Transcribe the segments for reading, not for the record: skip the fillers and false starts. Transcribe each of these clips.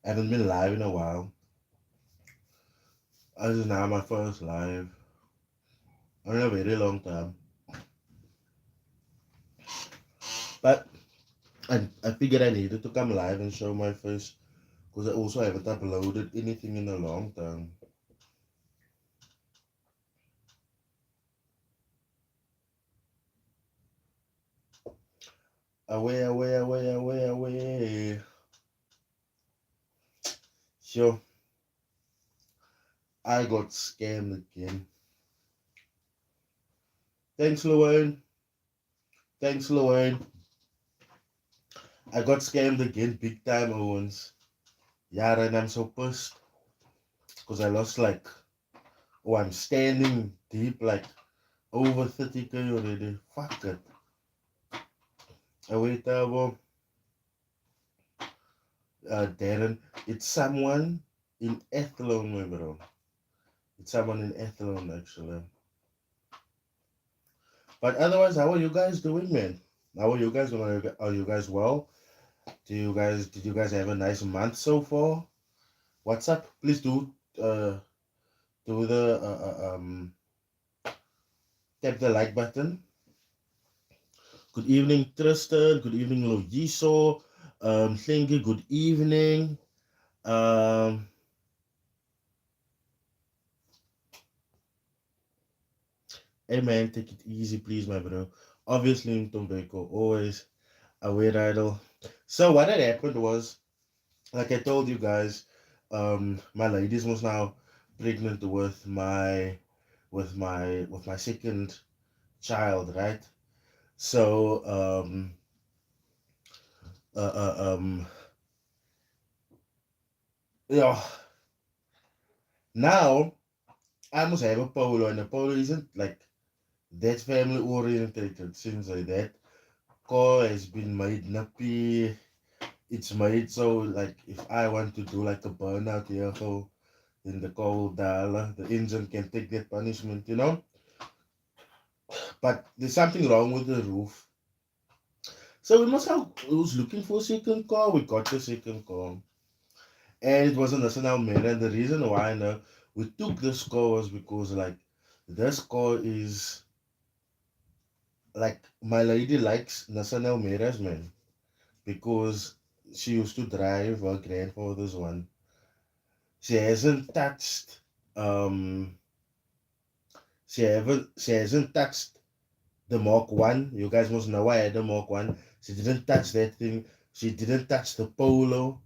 I haven't been live in a while. This is now my first live in a very long time. But I figured I needed to come live and show my face because I also haven't uploaded anything in a long time. Away, away, away, away, away. So I got scammed again. Thanks, Luane. Thanks, Luane. I got scammed again, big time, Owens. Yeah, and I'm so pissed because I lost like, oh, I'm standing deep, like over 30k already. Fuck it. Wait, Darren, it's someone in Athlone, my bro. It's someone in Athlone, actually. But otherwise, how are you guys doing, man? How are you guys doing? Are you guys well? Did you guys have a nice month so far? What's up? Please do the tap the like button. Good evening, Tristan. Good evening, Logiso. Thank you. Good evening. Um, hey man, take it easy, please, my bro. Obviously, Tombeko, always aware idol. So what had happened was, like I told you guys, my ladies was now pregnant with my second child, right? So uh, uh um yeah, now I must have a polo, and a polo isn't like that family oriented since like that car has been made nappy. It's made so like if I want to do like a burnout here, so then the car will die. The engine can take that punishment, you know. But there's something wrong with the roof. So we must have we was looking for a second car. We got the second car. And it was a national mirror. And the reason why now we took this car was because like this car is like my lady likes national mirrors, man. Because she used to drive her grandfather's one. She hasn't touched um she hasn't touched the Mark One. You guys must know I had the Mark One. She didn't touch that thing. She didn't touch the Polo,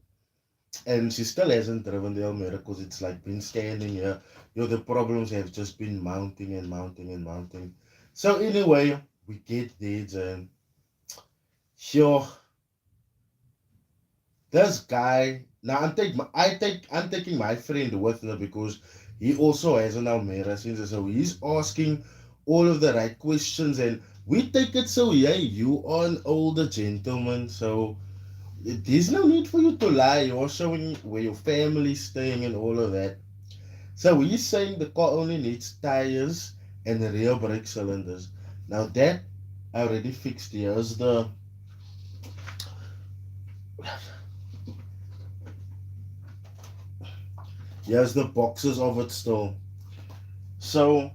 and she still hasn't driven the Almera because it's like been standing here. You know, the problems have just been mounting and mounting and mounting. So anyway, we get there, and sure, this guy. Now I'm taking my friend with me because he also has an Almera since so he's asking all of the right questions and we take it so yeah, you are an older gentleman, so there's no need for you to lie. You're showing where your family's staying and all of that. So he's saying the car only needs tires and rear brake cylinders. Now that I already fixed. Here's the boxes of it still. So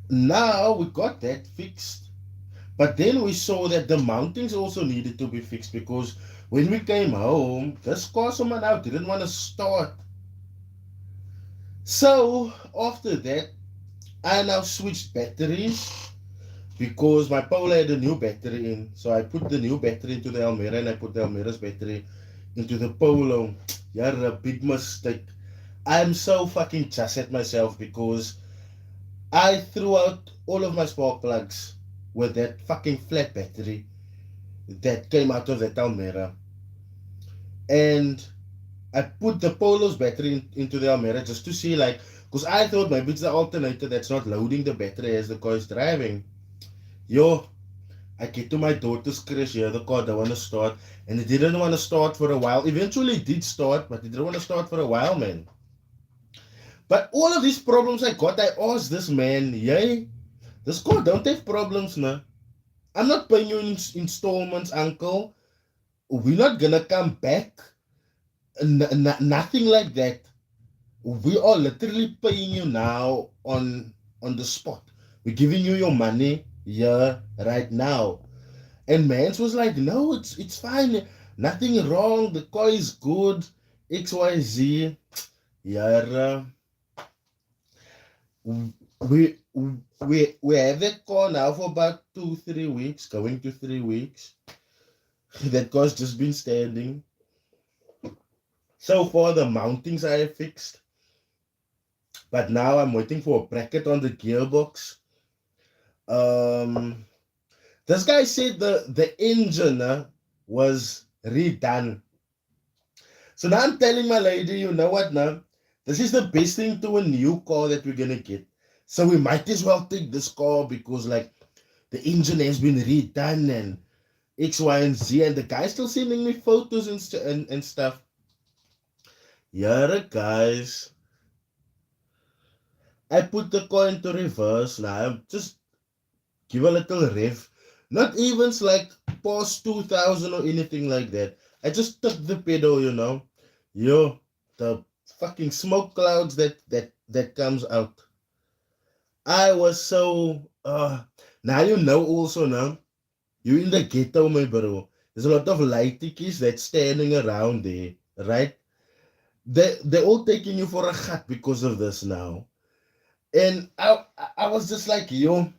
now we got that fixed. But then we saw that the mountings also needed to be fixed because when we came home, this car someone out didn't want to start. So after that, I now switched batteries because my Polo had a new battery in. So I put the new battery into the Almera and I put the Almera's battery into the Polo. You're a big mistake. I'm so fucking just at myself because I threw out all of my spark plugs with that fucking flat battery that came out of that Almera. And I put the Polo's battery into the Almera just to see, like, because I thought maybe it's the alternator that's not loading the battery as the car is driving. Yo, I get to my daughter's crash here, the car don't want to start, and it didn't want to start for a while. Eventually it did start, but it didn't want to start for a while, man. But all of these problems I got, I asked this man, yay, this car don't have problems, nah. I'm not paying you in installments, uncle. We're not gonna come back Nothing like that. We are literally paying you now on the spot. We're giving you your money here right now. And Mans was like, no, it's fine. Nothing wrong. The car is good. XYZ. Yeah. We we have that car now for about 2 3 weeks, going to 3 weeks. That car's just been standing. So far the mountings I have fixed. But now I'm waiting for a bracket on the gearbox. Um this guy said the engine was redone. So now I'm telling my lady, you know what now? This is the best thing to a new car that we're gonna get. So we might as well take this car because like the engine has been redone and X, Y, and Z, and the guy's still sending me photos and stuff. Yeah, guys. I put the car into reverse now. Just give a little rev. Not even like past 2000 or anything like that. I just took the pedal, you know. Yo, the fucking smoke clouds that comes out. I was so now you know also now. You in the ghetto, my bro. There's a lot of lightickies that's standing around there, right? They're all taking you for a gat because of this now. And I was just like, yo,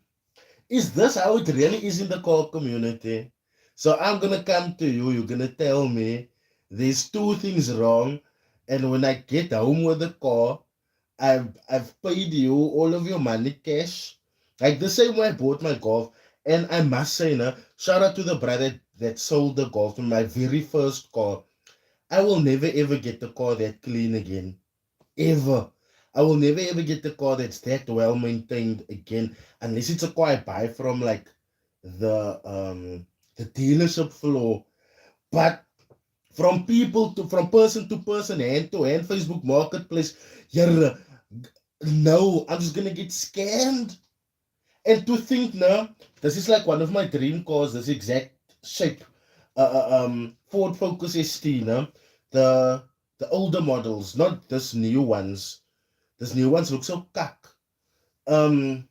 is this how it really is in the car community? So I'm gonna come to you, you're gonna tell me there's two things wrong, and when I get home with the car, I've paid you all of your money cash. Like the same way I bought my golf. And I must say, now, shout out to the brother that sold the golf to my very first car. I will never ever get the car that clean again. Ever. I will never ever get the car that's that well maintained again. Unless it's a car I buy from like the dealership floor. But from person to person, hand to hand, Facebook Marketplace, yeah, no, I'm just gonna get scammed. And to think now, this is like one of my dream cars, this exact shape. Ford Focus ST, no? The the older models, not this new ones. This new ones look so cack. Um,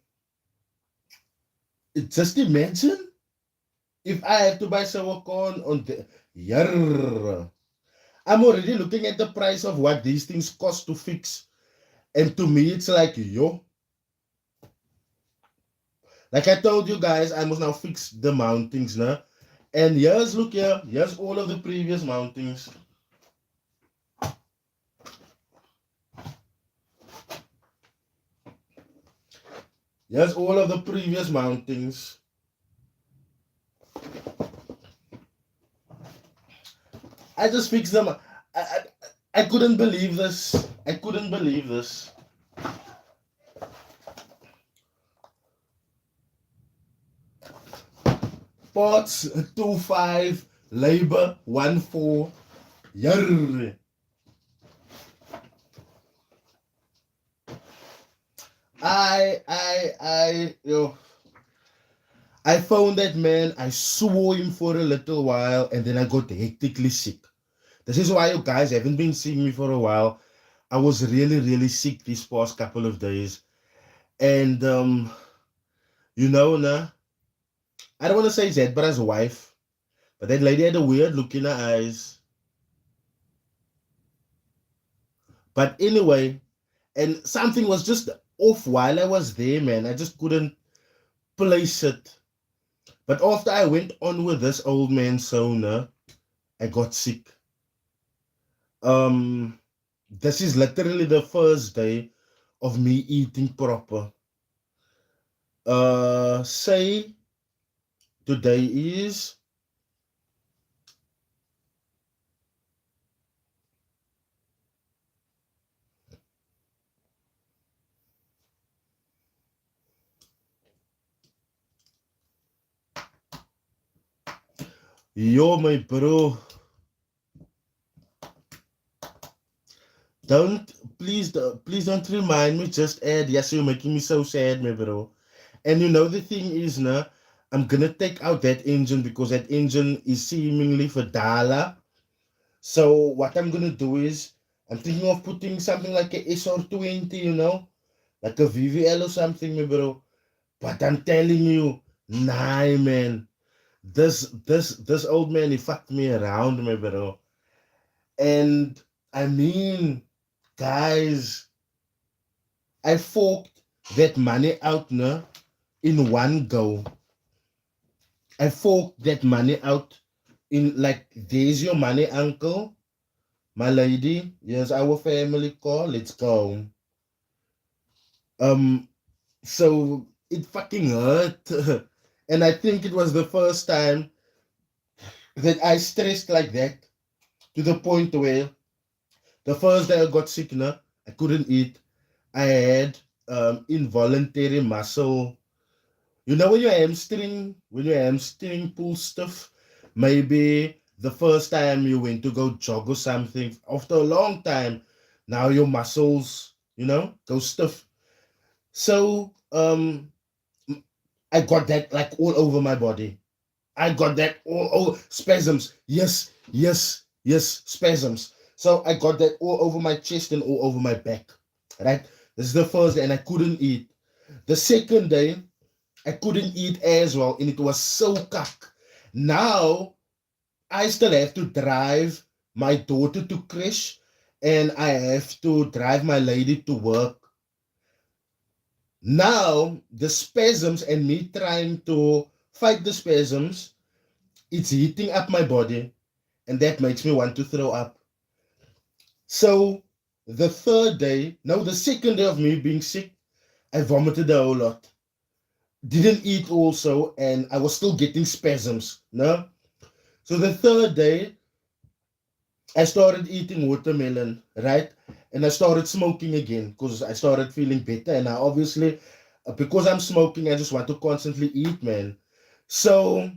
just imagine if I have to buy sour corn on the yeah. I'm already looking at the price of what these things cost to fix. And to me, it's like, yo, like I told you guys, I must now fix the mountings now. And here's, look here, here's all of the previous mountings. Here's all of the previous mountings. I just fixed them. I couldn't believe this. I couldn't believe this. Parts 2.5, labor 1.4. Yarr. Yo, I found that man. I saw him for a little while, and then I got hectically sick. This is why you guys haven't been seeing me for a while. I was really, really sick these past couple of days, and you know, nah, I don't want to say Zedbra's wife, but that lady had a weird look in her eyes. But anyway, and something was just off while I was there, man. I just couldn't place it. But after I went on with this old man sauna, I got sick. Um, this is literally the first day of me eating proper. Say today is yo, my bro. Don't please don't remind me. Just add. Yes, you're making me so sad, my bro. And you know the thing is, now I'm gonna take out that engine because that engine is seemingly for Dala. So what I'm gonna do is I'm thinking of putting something like a SR20, like a VVL or something, my bro. But I'm telling you, nah, man. This old man, he fucked me around, my bro. And I mean, guys, I forked that money out now in one go. I forked that money out in like, there's your money, uncle. My lady, here's our family call. Let's go. Um, so it fucking hurt. And I think it was the first time that I stressed like that, to the point where the first day I got sick, I couldn't eat. I had involuntary muscle. When your hamstring pulls stuff, maybe the first time you went to go jog or something, after a long time, now your muscles, go stiff. So I got that like all over my body. I got that all over spasms. Yes, yes, yes, spasms. So I got that all over my chest and all over my back. Right? This is the first day, and I couldn't eat. The second day, I couldn't eat as well, and it was so cuck. Now I still have to drive my daughter to crash, and I have to drive my lady to work. Now the spasms and me trying to fight the spasms, it's heating up my body, and that makes me want to throw up. So the second day of me being sick, I vomited a whole lot. Didn't eat also, and I was still getting spasms. No? So the third day, I started eating watermelon, right? And I started smoking again because I started feeling better. And I obviously, because I'm smoking, I just want to constantly eat, man. So,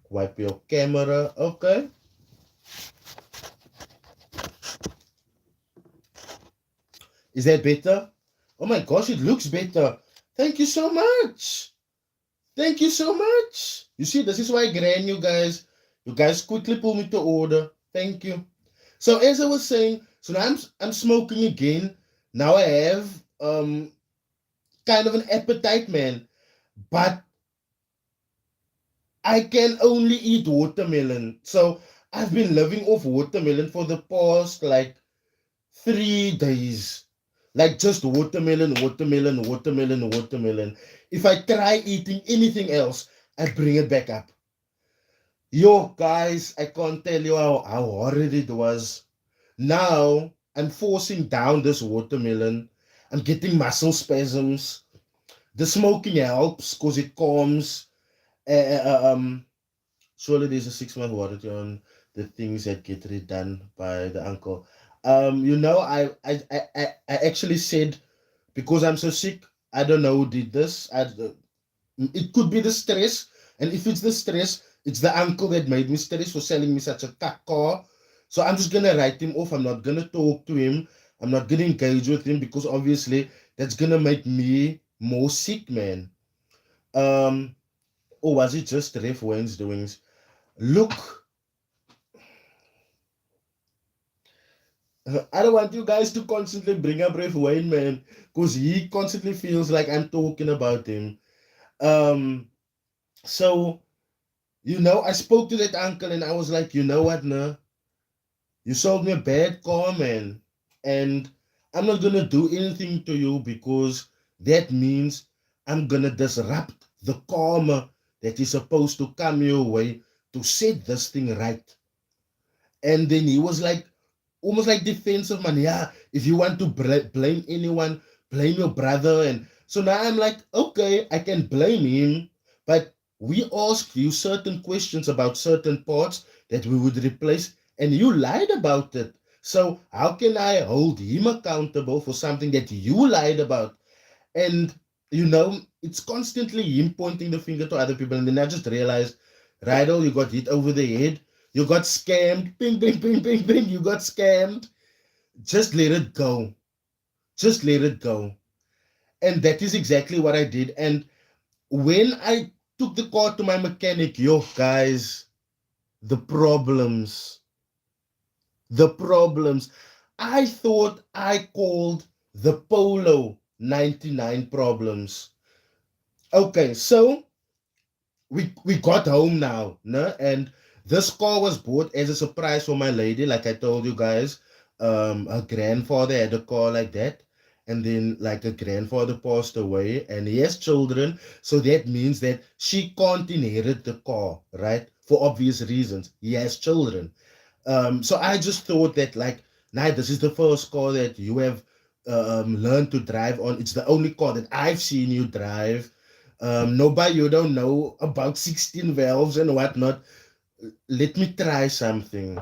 wipe your camera. Okay. Is that better? Oh my gosh, it looks better. Thank you so much. Thank you so much. You see, this is why I grand you guys. You guys quickly pull me to order. Thank you. So as I was saying, so now I'm smoking again. Now I have kind of an appetite, man. But I can only eat watermelon. So I've been living off watermelon for the past like 3 days. Like just watermelon, watermelon, watermelon, watermelon. If I try eating anything else, I bring it back up. Yo, guys, I can't tell you how horrid it was. Now I'm forcing down this watermelon. I'm getting muscle spasms. The smoking helps because it calms. Surely there's a 6-month warranty on the things that get redone by the uncle. I actually said, because I'm so sick, I don't know who did this. It could be the stress, and if it's the stress, it's the uncle that made me stress for selling me such a cat car. So I'm just gonna write him off. I'm not gonna talk to him. I'm not gonna engage with him because obviously that's gonna make me more sick, man. Um, or was it just Ref Wayne's doings? Look, I don't want you guys to constantly bring up Ref Wayne, man, because he constantly feels like I'm talking about him. Um, so I spoke to that uncle and I was like, you know what, nah? You sold me a bad car, man. And I'm not gonna do anything to you because that means I'm gonna disrupt the karma that is supposed to come your way to set this thing right. And then he was like, almost like defensive, man. Yeah, if you want to blame anyone, blame your brother. And so now I'm like, okay, I can blame him, but we asked you certain questions about certain parts that we would replace, and you lied about it. So how can I hold him accountable for something that you lied about? And it's constantly him pointing the finger to other people. And then I just realized, Rydell, you got hit over the head. You got scammed. Ping, ping, ping, ping, ping. You got scammed. Just let it go. Just let it go. And that is exactly what I did. And when I took the car to my mechanic, yo, guys, The problems. The problems. I thought I called the Polo 99 problems. Okay, so we got home now, no? And this car was bought as a surprise for my lady, like I told you guys. Her grandfather had a car like that, and then like her grandfather passed away, and he has children, so that means that she can't inherit the car, right? For obvious reasons. He has children. So I just thought that like, nah, this is the first car that you have learned to drive on. It's the only car that I've seen you drive. Nobody, you don't know about 16 valves and whatnot. Let me try something.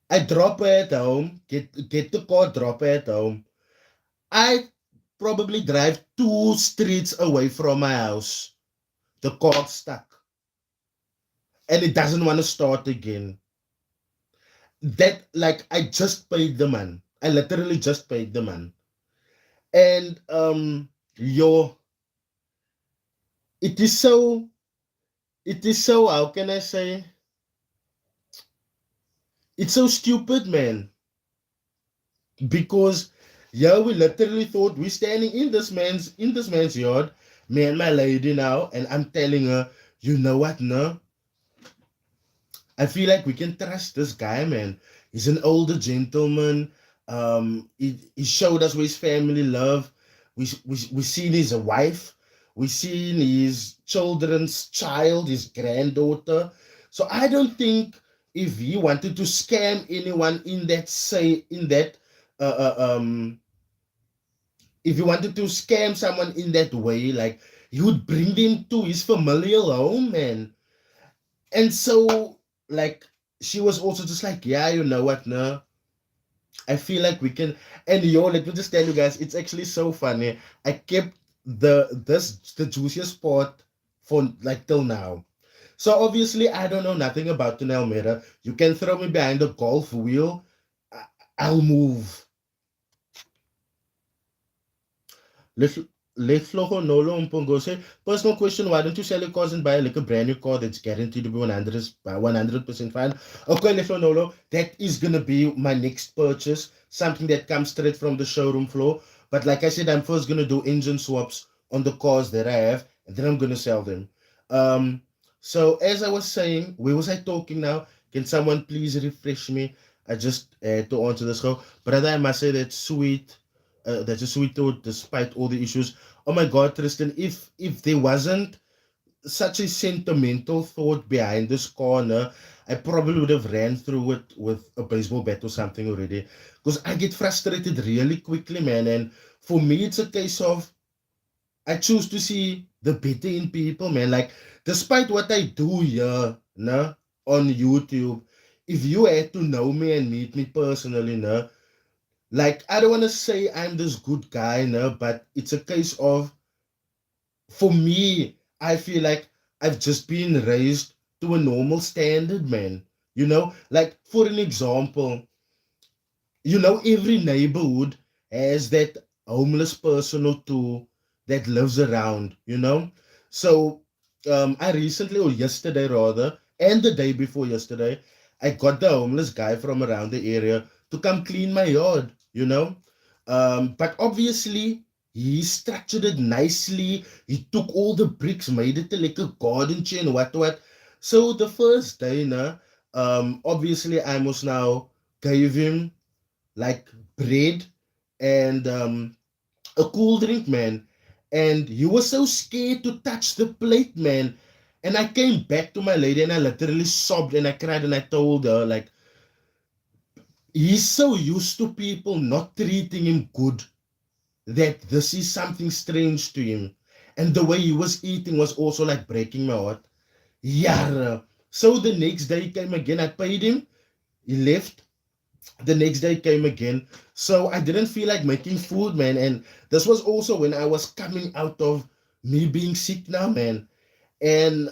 I drop her at home, get the car, drop her at home. I probably drive 2 streets away from my house. The car's stuck and it doesn't want to start again. That like I just paid the man. I literally just paid the man. And yo, it is so how can I say, it's so stupid, man. Because yeah, we literally thought we're standing in this man's yard, me and my lady now, and I'm telling her, you know what, no? I feel like we can trust this guy, man. He's an older gentleman. He showed us where his family love. We seen his wife. We seen his children's child, his granddaughter. So I don't think if he wanted to scam anyone in that say in that uh, uh, um if he wanted to scam someone in that way, like he would bring them to his familial home, man. And so, like, she was also just like, yeah, you know what, no? I feel like we can. And yo, let me just tell you guys, it's actually so funny. I kept the juiciest part for like till now. So obviously, I don't know nothing about Tunel Mera. You can throw me behind the golf wheel. I, I'll move. Let's let's Flojo Nolo Mpongo say, personal question, why don't you sell your cars and buy like a brand new car that's guaranteed to be 100% fine? Okay, Leflo Nolo, that is gonna be my next purchase, something that comes straight from the showroom floor. But like I said, I'm first gonna do engine swaps on the cars that I have, and then I'm gonna sell them. Um, so as I was saying, where was I talking now? Can someone please refresh me? I just had to answer this call. Brother, I must say that sweet that's a sweet thought despite all the issues. Oh my God, Tristan, if there wasn't such a sentimental thought behind this corner, I probably would have ran through it with a baseball bat or something already. Because I get frustrated really quickly, man. And for me, it's a case of I choose to see the better in people, man. Like, despite what I do here, nah, on YouTube, if you had to know me and meet me personally, nah, like I don't want to say I'm this good guy, no, but it's a case of for me, I feel like I've just been raised to a normal standard, man. Like for an example, every neighborhood has that homeless person or two that lives around, So I recently, or yesterday rather, and the day before yesterday, I got the homeless guy from around the area to come clean my yard, But obviously, he structured it nicely. He took all the bricks, made it like a garden chain, what. So the first day, obviously, I must now gave him like bread and a cool drink, man. And he was so scared to touch the plate, man. And I came back to my lady and I literally sobbed and I cried and I told her, like, he's so used to people not treating him good that this is something strange to him. And the way he was eating was also like breaking my heart. Yeah. So the next day he came again. I paid him. He left. The next day came again. So I didn't feel like making food, man. And this was also when I was coming out of me being sick now, man. And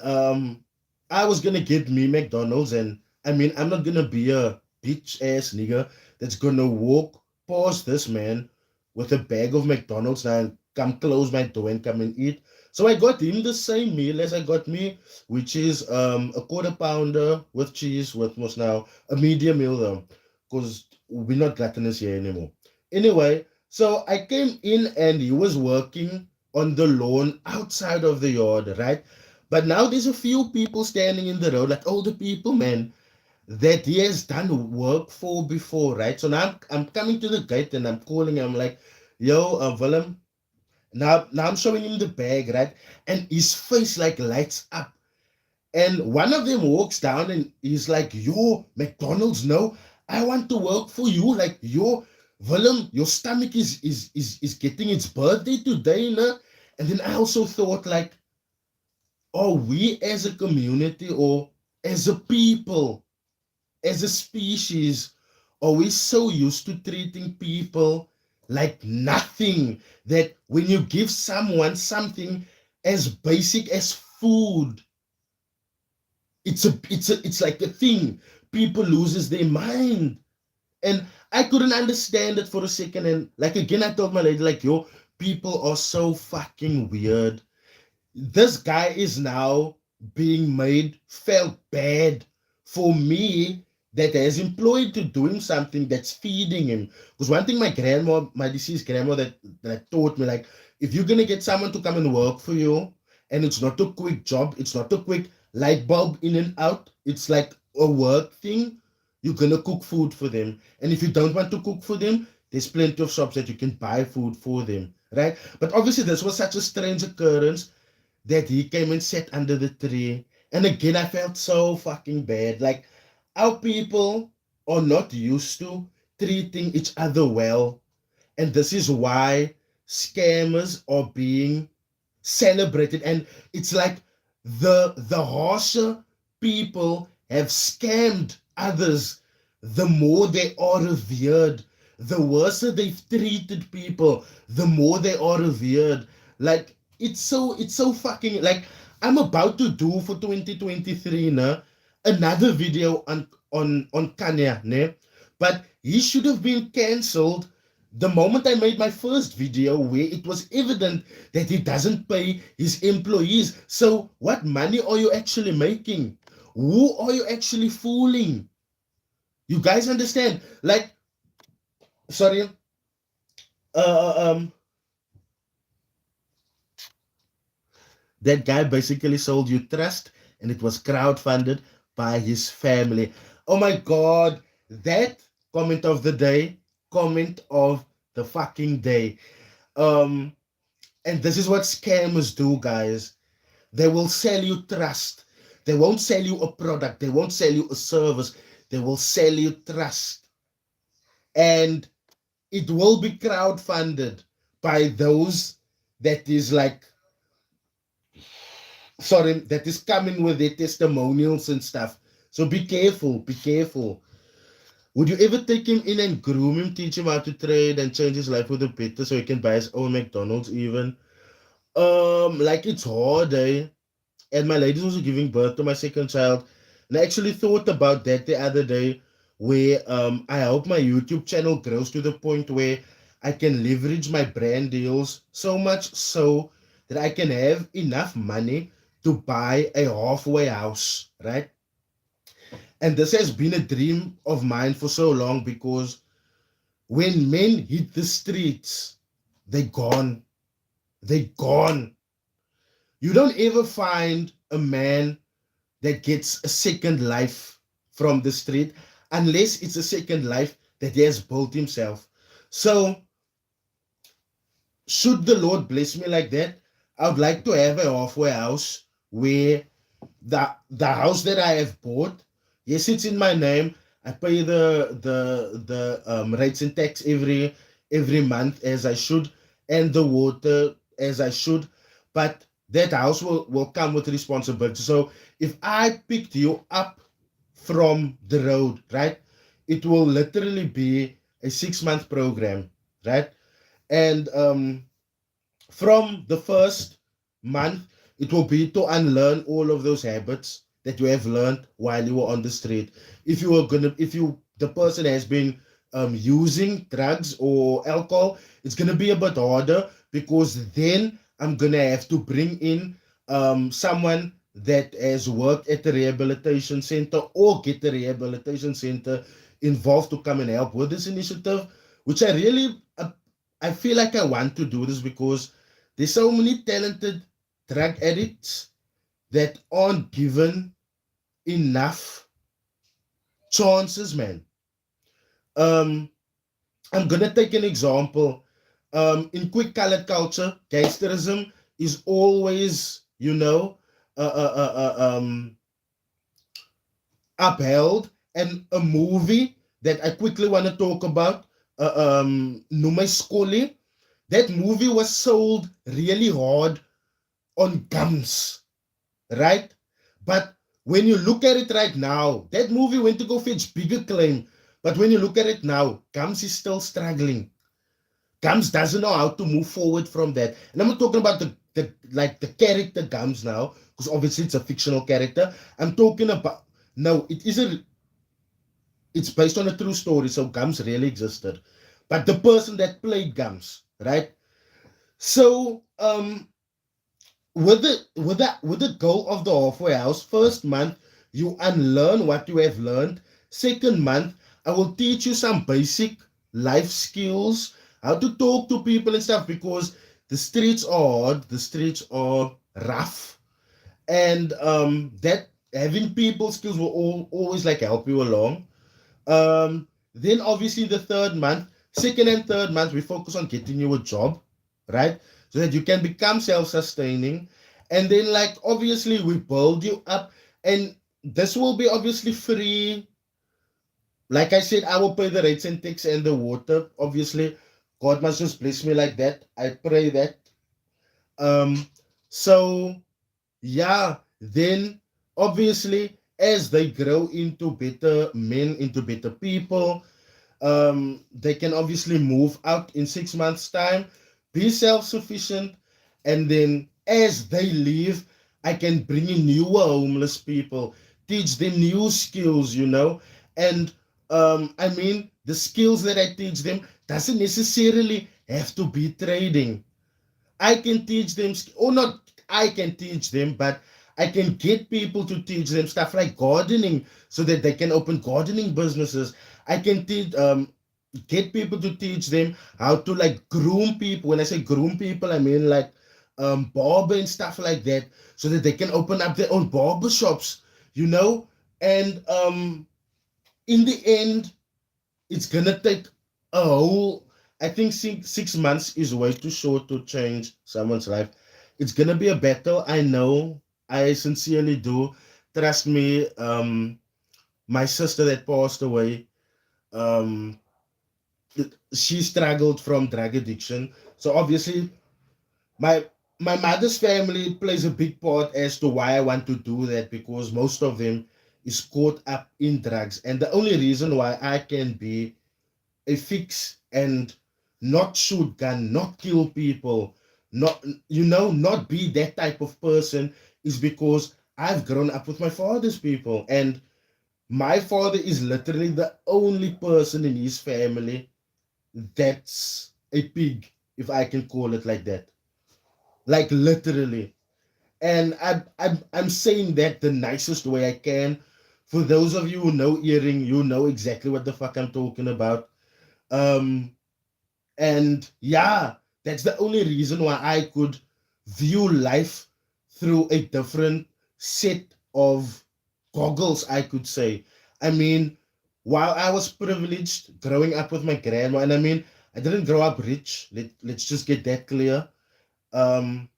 I was gonna get me McDonald's, and I mean I'm not gonna be a bitch ass nigga that's gonna walk past this man with a bag of McDonald's now and come close my door and come and eat. So I got him the same meal as I got me, which is a quarter pounder with cheese, with was now a medium meal though, because we're not gluttonous here anymore. Anyway, so I came in and he was working on the lawn outside of the yard, right? But now there's a few people standing in the road, like older people, man, that he has done work for before, right? So now I'm coming to the gate and I'm calling him, like, yo, Willem. Now I'm showing him the bag, right? And his face like lights up. And one of them walks down and he's like, yo, McDonald's, no, I want to work for you. Like, yo, Willem, your stomach is getting its birthday today, no? And then I also thought, like, are we as a community or as a people, as a species, are we so used to treating people like nothing that when you give someone something as basic as food, it's like a thing. People loses their mind. And I couldn't understand it for a second. And like again, I told my lady, like, yo, people are so fucking weird. This guy is now being made felt bad for me that has employed to doing something that's feeding him. Because one thing my grandma, my deceased grandma, that taught me, like, if you're gonna get someone to come and work for you, and it's not a quick job, it's not a quick light bulb in and out, it's like a work thing, you're gonna cook food for them. And if you don't want to cook for them, there's plenty of shops that you can buy food for them, right? But obviously, this was such a strange occurrence that he came and sat under the tree. And again, I felt so fucking bad. Like, our people are not used to treating each other well. And this is why scammers are being celebrated. And it's like the harsher people have scammed others, the more they are revered. The worse they've treated people, the more they are revered. Like, it's so fucking, like, I'm about to do for 2023 na another video on Kanye, ne? But he should have been cancelled the moment I made my first video, where it was evident that he doesn't pay his employees. So what money are you actually making? Who are you actually fooling? You guys understand? Like, sorry, uh, um, that guy basically sold you trust, and it was crowdfunded by his family. Oh my God, that comment of the day, comment of the fucking day. Um, and this is what scammers do, guys. They will sell you trust. They won't sell you a product. They won't sell you a service. They will sell you trust. And it will be crowdfunded by those that is like, sorry, that is coming with their testimonials and stuff. So be careful, be careful. Would you ever take him in and groom him, teach him how to trade and change his life for the better so he can buy his own McDonald's even? Like, it's hard, eh? And my lady's also giving birth to my second child. And I actually thought about that the other day, where I hope my YouTube channel grows to the point where I can leverage my brand deals so much so that I can have enough money to buy a halfway house, right? And this has been a dream of mine for so long, because when men hit the streets, they're gone. They're gone. You don't ever find a man that gets a second life from the street unless it's a second life that he has built himself. So, should the Lord bless me like that, I would like to have a halfway house where the house that I have bought, yes, it's in my name. I pay the rates and tax every month as I should, and the water as I should. But that house will come with responsibility. So if I picked you up from the road, right, it will literally be a 6 month program, right? And from the first month, it will be to unlearn all of those habits that you have learned while you were on the street. If the person has been using drugs or alcohol, it's gonna be a bit harder, because then I'm gonna have to bring in someone that has worked at the rehabilitation center or get the rehabilitation center involved to come and help with this initiative, which I really I feel like I want to do this because there's so many talented drug addicts that aren't given enough chances, man. Um, I'm gonna take an example. In quick colored culture, gangsterism is always, uh, uh, uh, uh, um, upheld. And a movie that I quickly want to talk about, Numai Skole, that movie was sold really hard on gums, right? But when you look at it right now, that movie went to go fetch bigger claim. But when you look at it now, Gums is still struggling. Gums doesn't know how to move forward from that. And I'm not talking about the character Gums now, because obviously it's a fictional character. I'm talking about no, it isn't. It's based on a true story, so Gums really existed. But the person that played Gums, right? So with the goal of the halfway house, first month you unlearn what you have learned. Second month, I will teach you some basic life skills, how to talk to people and stuff, because the streets are hard, the streets are rough, and that having people skills will always like help you along. Then obviously the third month, second and third month, we focus on getting you a job, right? So that you can become self-sustaining. And then like obviously we build you up, and this will be obviously free. Like I said, I will pay the rates and tax and the water. Obviously, God must just bless me like that. I pray that. Um, so yeah, then obviously as they grow into better men, into better people, they can obviously move out in 6 months' time, be self-sufficient, and then as they leave, I can bring in newer homeless people, teach them new skills, and I mean the skills that I teach them doesn't necessarily have to be trading. I can teach them, or not I can teach them, but I can get people to teach them stuff like gardening so that they can open gardening businesses. I can get people to teach them how to like groom people. When I say groom people, I mean like barber and stuff like that, so that they can open up their own barber shops, you know? And in the end, it's gonna take a whole, I think 6 months is way too short to change someone's life. It's gonna be a battle, I know. I sincerely do. Trust me. My sister that passed away, um she struggled from drug addiction. So obviously my my mother's family plays a big part as to why I want to do that, because most of them is caught up in drugs. And the only reason why I can be a fix and not shoot gun, not kill people, not be that type of person, is because I've grown up with my father's people. And my father is literally the only person in his family that's a pig, if I can call it like that. Like literally. And I'm saying that the nicest way I can. For those of you who know Earring, you know exactly what the fuck I'm talking about. Um, And yeah, that's the only reason why I could view life through a different set of goggles, I could say. I mean, while I was privileged growing up with my grandma, and I mean, I didn't grow up rich, let's just get that clear. Um,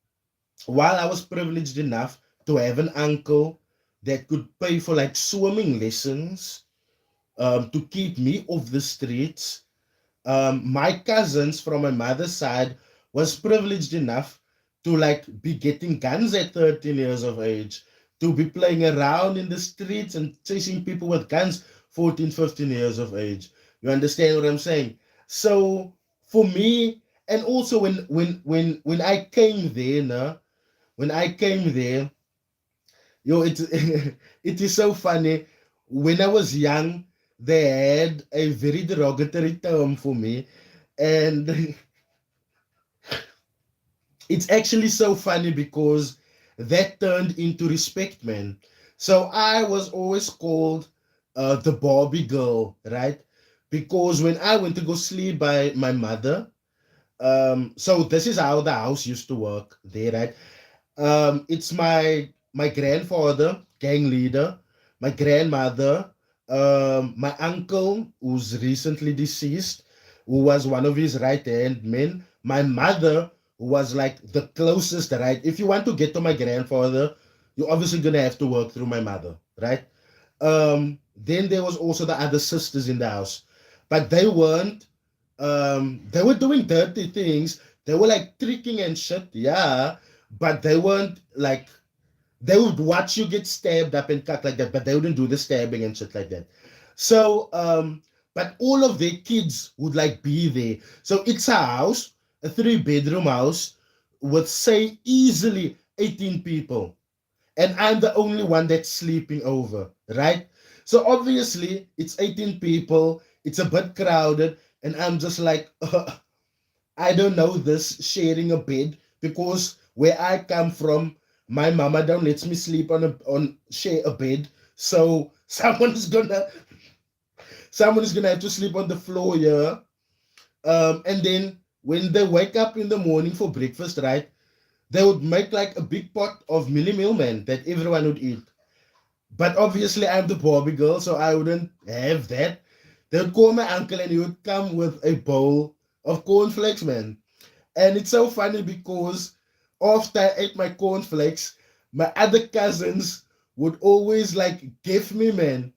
while I was privileged enough to have an uncle that could pay for like swimming lessons to keep me off the streets, my cousins from my mother's side was privileged enough to like be getting guns at 13 years of age, to be playing around in the streets and chasing people with guns 14, 15 years of age. You understand what I'm saying? So for me, and also when I came there, nah, when I came there, yo, it it is so funny. When I was young, they had a very derogatory term for me, and it's actually so funny because that turned into respect, man. So I was always called the Barbie girl, right? Because when I went to go sleep by my mother, so this is how the house used to work there, right? It's my grandfather, gang leader, my grandmother, my uncle who's recently deceased, who was one of his right hand men, my mother, who was like the closest, right? If you want to get to my grandfather, you're obviously gonna have to work through my mother, right? Then there was also the other sisters in the house, but they weren't. They were doing dirty things. They were like tricking and shit, yeah, but they weren't like they would watch you get stabbed up and cut like that, but they wouldn't do the stabbing and shit like that. So, but all of their kids would like be there. So it's a house, a three-bedroom house with say easily 18 people, and I'm the only one that's sleeping over, right? So obviously it's 18 people, it's a bit crowded, and I'm just like, I don't know this sharing a bed because where I come from, my mama don't let me sleep on share a bed. So someone is gonna have to sleep on the floor here. And then when they wake up in the morning for breakfast, right? They would make like a big pot of milli meal man that everyone would eat. But obviously I'm the Barbie girl, so I wouldn't have that. They would call my uncle and he would come with a bowl of cornflakes, man. And it's so funny because after I ate my cornflakes, my other cousins would always like give me, man.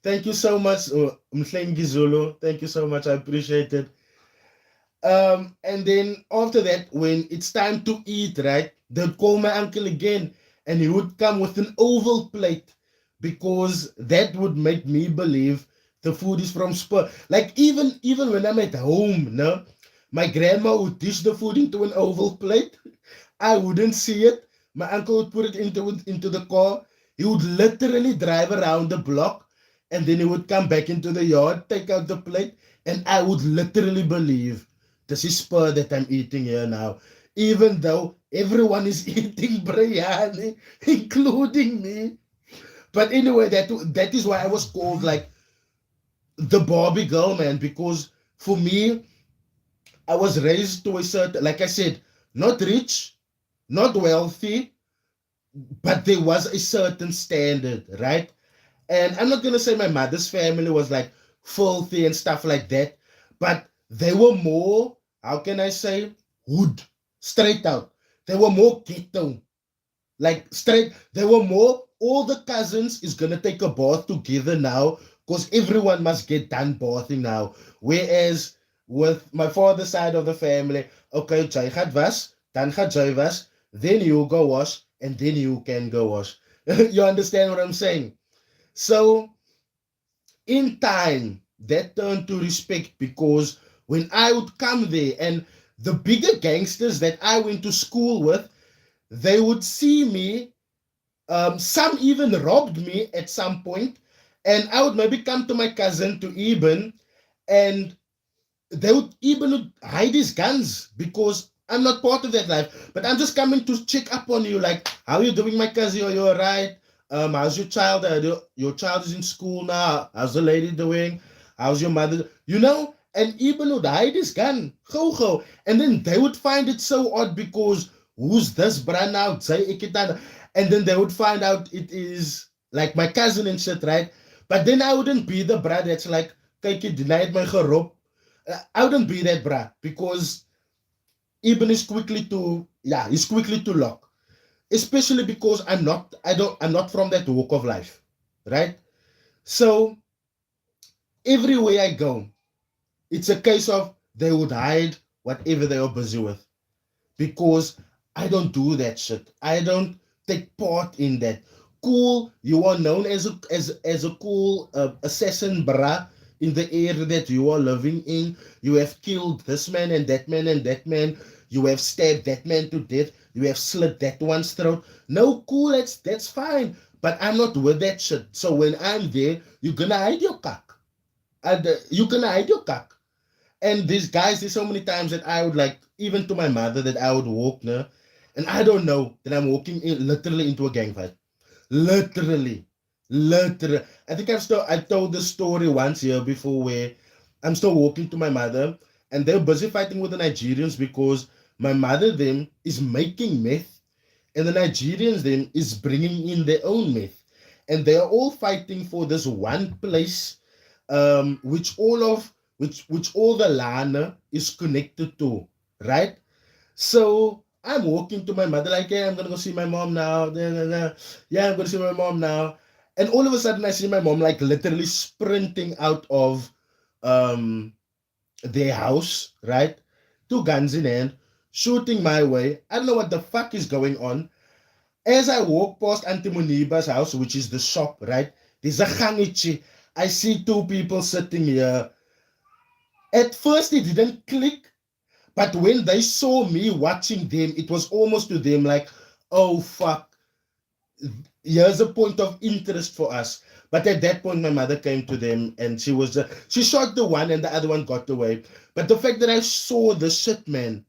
Thank you so much, Mhlengi Zulu. Thank you so much. I appreciate it. And then after that, when it's time to eat, right, they'd call my uncle again, and he would come with an oval plate because that would make me believe the food is from Spur. Like even when I'm at home, no, my grandma would dish the food into an oval plate. I wouldn't see it. My uncle would put it into the car. He would literally drive around the block, and then he would come back into the yard, take out the plate, and I would literally believe this is spur that I'm eating here now. Even though everyone is eating biryani, including me. But anyway, that is why I was called like the Barbie girl, man, because for me, I was raised to a certain, like I said, not rich, not wealthy, but there was a certain standard, right? And I'm not gonna say my mother's family was like filthy and stuff like that, but they were more, how can I say, hood, straight out. They were more ghetto, like straight. They were more. All the cousins is gonna take a bath together now, because everyone must get done bathing now. Whereas with my father's side of the family, okay, jy gaat was, dan gaat jy was, then you go wash, and then you can go wash. You understand what I'm saying? So in time, that turned to respect because when I would come there and the bigger gangsters that I went to school with, they would see me. Some even robbed me at some point, and I would maybe come to my cousin to Eben, and they would even hide his guns because I'm not part of that life. But I'm just coming to check up on you, like, how are you doing, my cousin? Are you alright? How's your child? Your child is in school now. How's the lady doing? How's your mother? You know, and even would hide his gun, go, and then they would find it so odd because who's this brand out? Say Ikitana, and then they would find out it is like my cousin and shit, right? But then I wouldn't be the brother that's like, kijk, je denied my gerop. I wouldn't be that brat because Ibn is quickly to he's quickly to lock. Especially because I'm not from that walk of life. Right? So everywhere I go, it's a case of they would hide whatever they are busy with. Because I don't do that shit. I don't take part in that. Cool, you are known as a cool assassin, brah, in the area that you are living in. You have killed this man and that man and that man. You have stabbed that man to death. You have slit that one's throat. No, cool, that's fine. But I'm not with that shit. So when I'm there, you're gonna hide your cock. And you're gonna hide your cock. And these guys, there's so many times that I would like, even to my mother, that I would walk, no, and I don't know that I'm walking in literally into a gang fight. Literally. Literally. I think I told the story once here before where I'm still walking to my mother and they're busy fighting with the Nigerians because my mother them is making meth and the Nigerians then is bringing in their own myth, and they are all fighting for this one place, which all the lana is connected to, right? So I'm walking to my mother like, yeah, I'm gonna go see my mom now. Yeah, I'm gonna see my mom now. And all of a sudden, I see my mom like literally sprinting out of um their house, right? Two guns in hand, shooting my way. I don't know what the fuck is going on. As I walk past Auntie Muniba's house, which is the shop, right? There's a gangichi. I see two people sitting here. At first, it didn't click, but when they saw me watching them, it was almost to them like, oh fuck, here's a point of interest for us. But at that point, my mother came to them and she shot the one and the other one got away. But the fact that I saw the shit, man,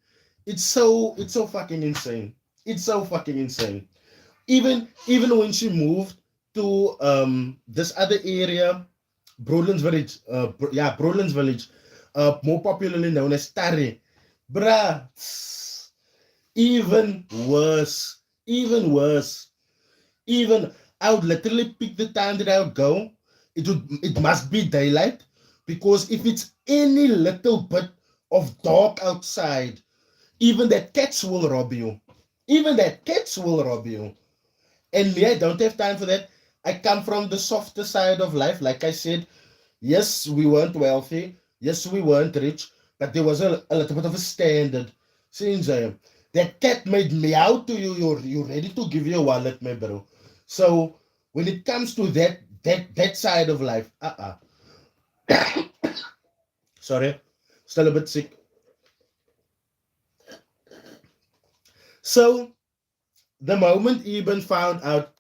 it's so fucking insane. It's so fucking insane. Even when she moved to this other area, Broadlands Village, Broadlands Village, more popularly known as Tari, bruh, even worse, even worse. Even I would literally pick the time that I would go. It must be daylight because if it's any little bit of dark outside, even that cats will rob you. Even that cats will rob you. And me, I don't have time for that. I come from the softer side of life. Like I said, yes, we weren't wealthy. Yes, we weren't rich. But there was a little bit of a standard. Since that cat made meow to you, you're ready to give your wallet, my bro. So when it comes to that side of life, sorry, still a bit sick. So the moment Eben found out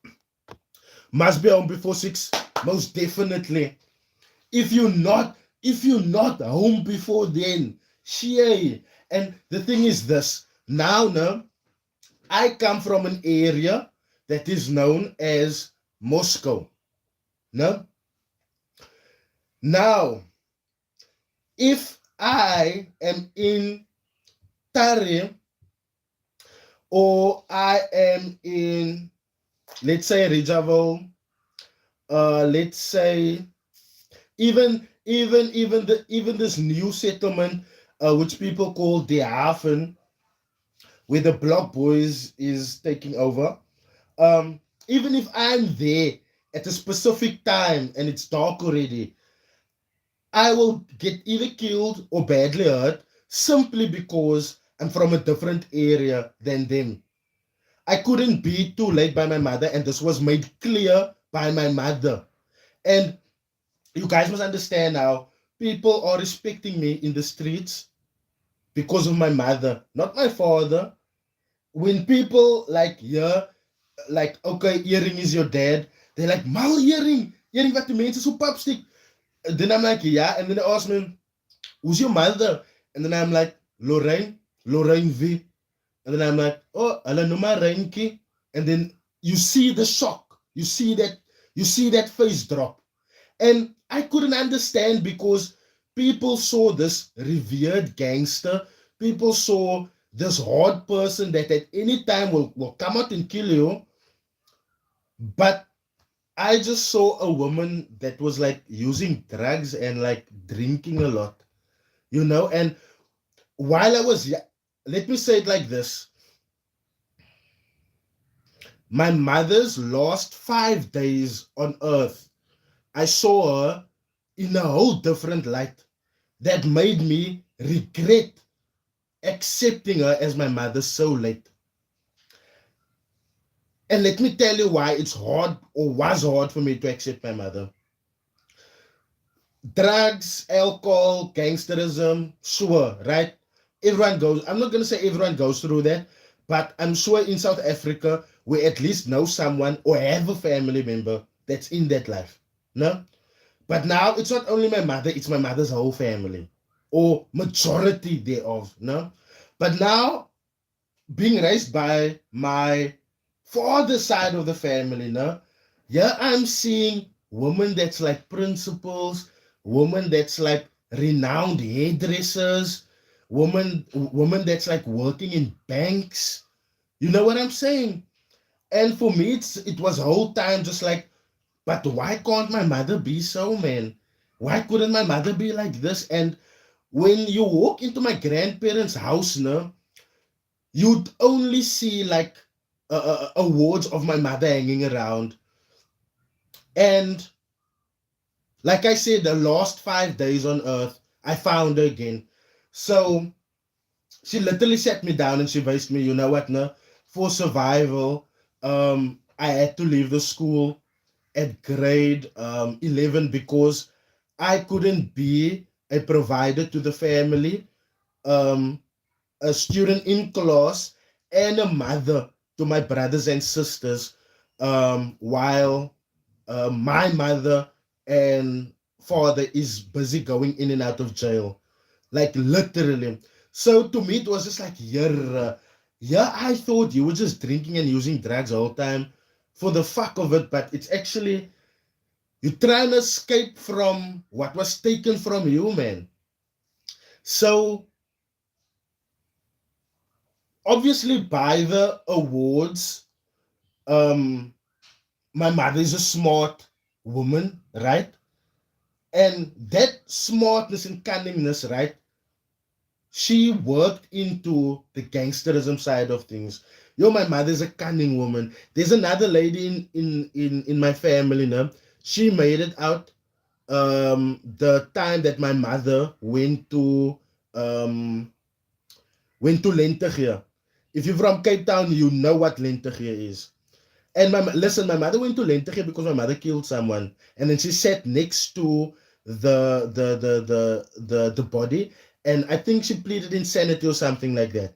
must be home before 6, most definitely. If you're not home before then, shey. And the thing is this, now no, I come from an area that is known as Moscow. No? Now, if I am in Tari or I am in, let's say, Rijavo, let's say even this new settlement, which people call the Hafen, where the Block Boys is taking over. Even if I'm there at a specific time and it's dark already, I will get either killed or badly hurt simply because I'm from a different area than them. I couldn't be too late by my mother, and this was made clear by my mother. And you guys must understand now, people are respecting me in the streets because of my mother, not my father. When people like, yeah, like, okay, Earring is your dad, they're like, mal Earring, Earring wat die mense so papstick. And then I'm like, yeah, and then they ask me, who's your mother? And then I'm like, Lorraine V. And then I'm like, oh, hulle noem maar Reinkie. And then you see the shock. You see that face drop. And I couldn't understand because people saw this revered gangster. People saw this hard person that at any time will come out and kill you. But I just saw a woman that was like using drugs and like drinking a lot, And while I was, let me say it like this, my mother's last 5 days on earth, I saw her in a whole different light that made me regret accepting her as my mother so late. And let me tell you why it's hard or was hard for me to accept my mother. Drugs, alcohol, gangsterism, sure, right? Everyone goes, I'm not going to say everyone goes through that, but I'm sure in South Africa, we at least know someone or have a family member that's in that life. No? But now it's not only my mother, it's my mother's whole family. or majority thereof, no? But now, being raised by my father's side of the family, no? Yeah, I'm seeing women that's like principals, women that's like renowned hairdressers, women that's like working in banks. You know what I'm saying? And for me, it was whole time just like, but why can't my mother be so, man? Why couldn't my mother be like this? And when you walk into my grandparents' house now, you'd only see like awards of my mother hanging around. And like I said, the last 5 days on earth, I found her again. So she literally sat me down and she advised me, you know what, no? For survival, I had to leave the school at grade 11 because I couldn't be a provider to the family, um, a student in class, and a mother to my brothers and sisters, while my mother and father is busy going in and out of jail, like literally. So to me, it was just like, yeah, yeah, I thought you were just drinking and using drugs all the time for the fuck of it, but it's actually you're trying to escape from what was taken from you, man. So obviously, by the awards, um, my mother is a smart woman, right? And that smartness and cunningness, right? She worked into the gangsterism side of things. Yo, my mother's a cunning woman. There's another lady in my family, no? She made it out the time that my mother um went to Lentegeur. If you're from Cape Town, you know what Lentegeur is. And listen, my mother went to Lentegeur because my mother killed someone, and then she sat next to the body, and I think she pleaded insanity or something like that.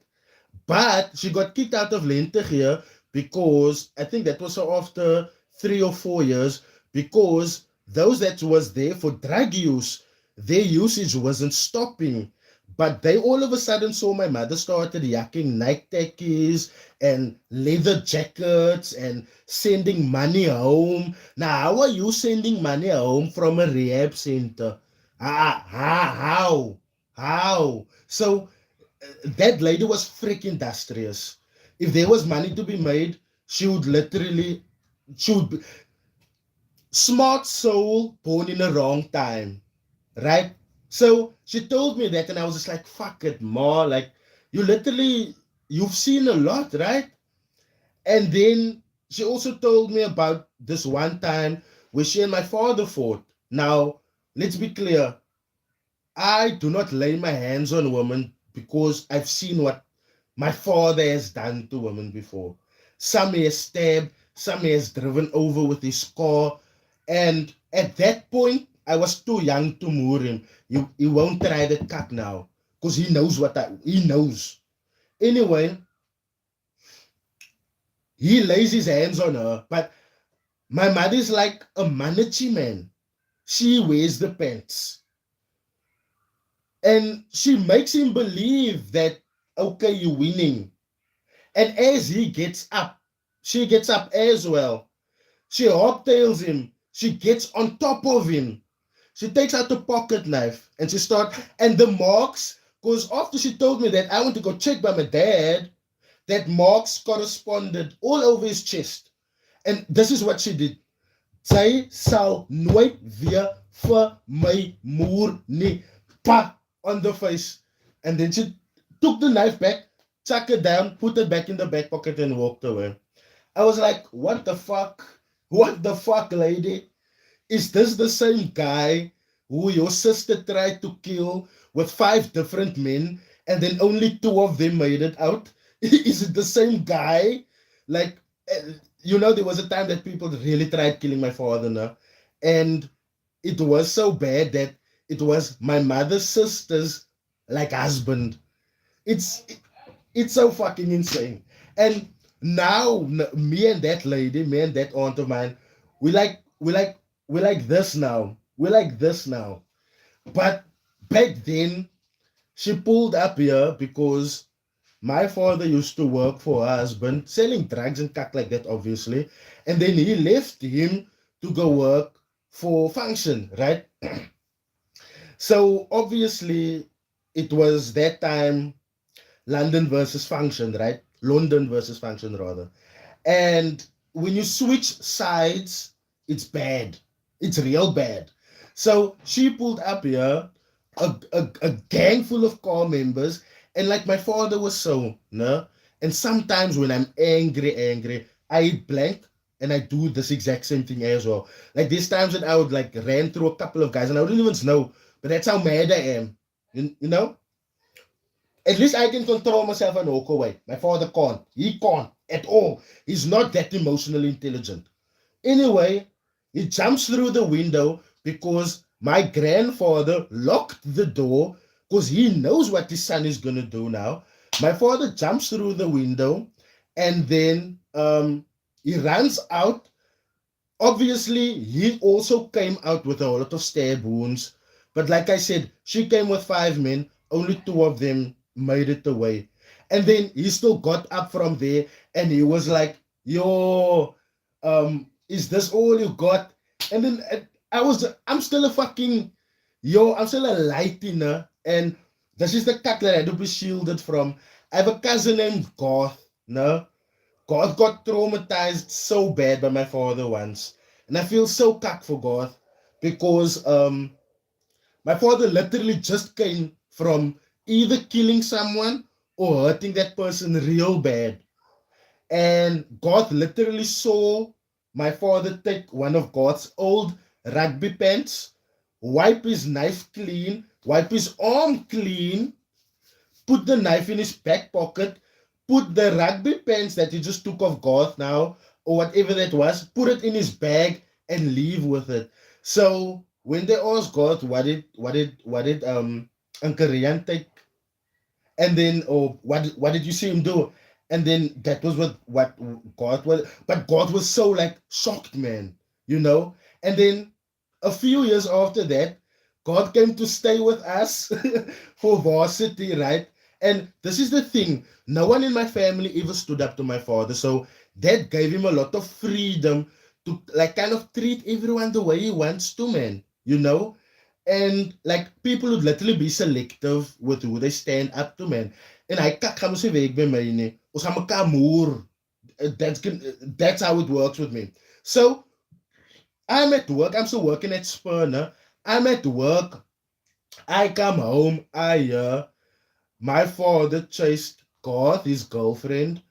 But she got kicked out of Lentegeur because I think that was so after 3 or 4 years, because those that was there for drug use, their usage wasn't stopping. But they all of a sudden saw my mother started yakking Nike tackies and leather jackets and sending money home. Now, how are you sending money home from a rehab center? How? How? So that lady was freaking industrious. If there was money to be made, she would literally, she would be, smart soul born in the wrong time, right? So she told me that, and I was just like, fuck it, ma. Like, you literally, you've seen a lot, right? And then she also told me about this one time where she and my father fought. Now, let's be clear. I do not lay my hands on women because I've seen what my father has done to women before. Some he has stabbed, some he has driven over with his car. And at that point, I was too young to moor him. He won't try the cut now because he knows he knows. Anyway, he lays his hands on her. But my mother is like a manachi man. She wears the pants. And she makes him believe that, okay, you're winning. And as he gets up, she gets up as well. She hobtails him. She gets on top of him. She takes out a pocket knife and she starts, and the marks, because after she told me that I went to go check by my dad, that marks corresponded all over his chest. And this is what she did. Sy sal nooit weer vir my moer nie. Pa! On the face. And then she took the knife back, chucked it down, put it back in the back pocket, and walked away. I was like, what the fuck? What the fuck, lady? Is this the same guy who your sister tried to kill with 5 different men and then only 2 of them made it out? Is it the same guy? Like, there was a time that people really tried killing my father now. And it was so bad that it was my mother's sister's like husband. It's it's so fucking insane. And now me and that lady, me and that aunt of mine, we like we like this now. We like this now. But back then, She pulled up here because my father used to work for her husband, selling drugs and cut like that, obviously. And then he left him to go work for function, right? So obviously, it was that time London versus function, right? London versus function, rather. And when you switch sides, it's bad. It's real bad. So she pulled up here a gang full of car members, and like my father was so, no? And sometimes when I'm angry, I eat blank and I do this exact same thing as well. Like these times that I would like ran through a couple of guys and I wouldn't even know, but that's how mad I am. You know? At least I can control myself and walk away. My father can't. He can't at all. He's not that emotionally intelligent. Anyway, he jumps through the window because my grandfather locked the door because he knows what his son is going to do now. My father jumps through the window and then he runs out. Obviously, he also came out with a lot of stab wounds. But like I said, she came with 5 men. Only 2 of them made it away. And then he still got up from there and he was like, yo, is this all you got? And then I'm still a fucking, I'm still a lightener. And this is the cut that I had to be shielded from. I have a cousin named Goth, no? God got traumatized so bad by my father once. And I feel so cuck for God because my father literally just came from either killing someone or hurting that person real bad. And God literally saw my father take one of God's old rugby pants, wipe his knife clean, wipe his arm clean, put the knife in his back pocket, put the rugby pants that he just took off Garth now, or whatever that was, put it in his bag and leave with it. So when they asked Garth what did Uncle Rian take, and then what did you see him do? And then that was what God was, but God was so like shocked, man, you know. And then a few years after that, God came to stay with us for varsity, right? And this is the thing: no one in my family ever stood up to my father, so that gave him a lot of freedom to like kind of treat everyone the way he wants to, man, you know. And like people would literally be selective with who they stand up to, man. En hy kak gaan mos nie werk by my nie. Ons gaan mekaar moer. That's how it works with me. So I'm at work. I'm still working at Spurner. I'm at work. I come home. I hear my father chased Garth, his girlfriend,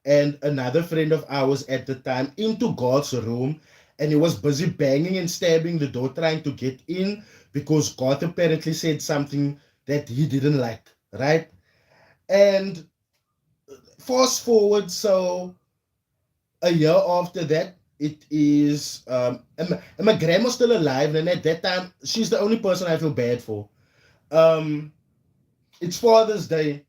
and another friend of ours at the time into God's room, and he was busy banging and stabbing the door trying to get in because God apparently said something that he didn't like, right? And fast forward, so a year after that, it is and my grandma's still alive, and at that time she's the only person I feel bad for. Um it's Father's Day.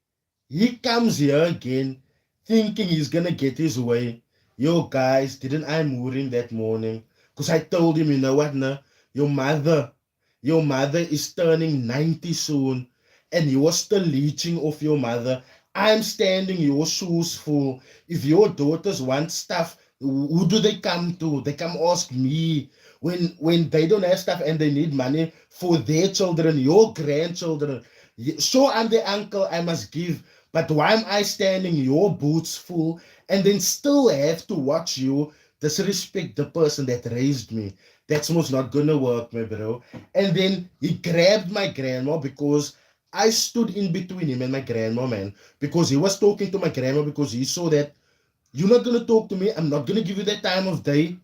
He comes here again thinking he's gonna get his way. Yo, guys, didn't I moor him that morning? Because I told him, you know what, nah? Your mother, your mother is turning 90 soon, and you are still leeching off your mother. I'm standing your shoes full. If your daughters want stuff, who do they come to? They come ask me. When they don't have stuff and they need money for their children, your grandchildren. So I'm the uncle I must give. But why am I standing your boots full and then still have to watch you disrespect the person that raised me? That's most not gonna work, my bro. And then he grabbed my grandma because I stood in between him and my grandma, man. Because he was talking to my grandma because he saw that you're not gonna talk to me, I'm not gonna give you that time of day.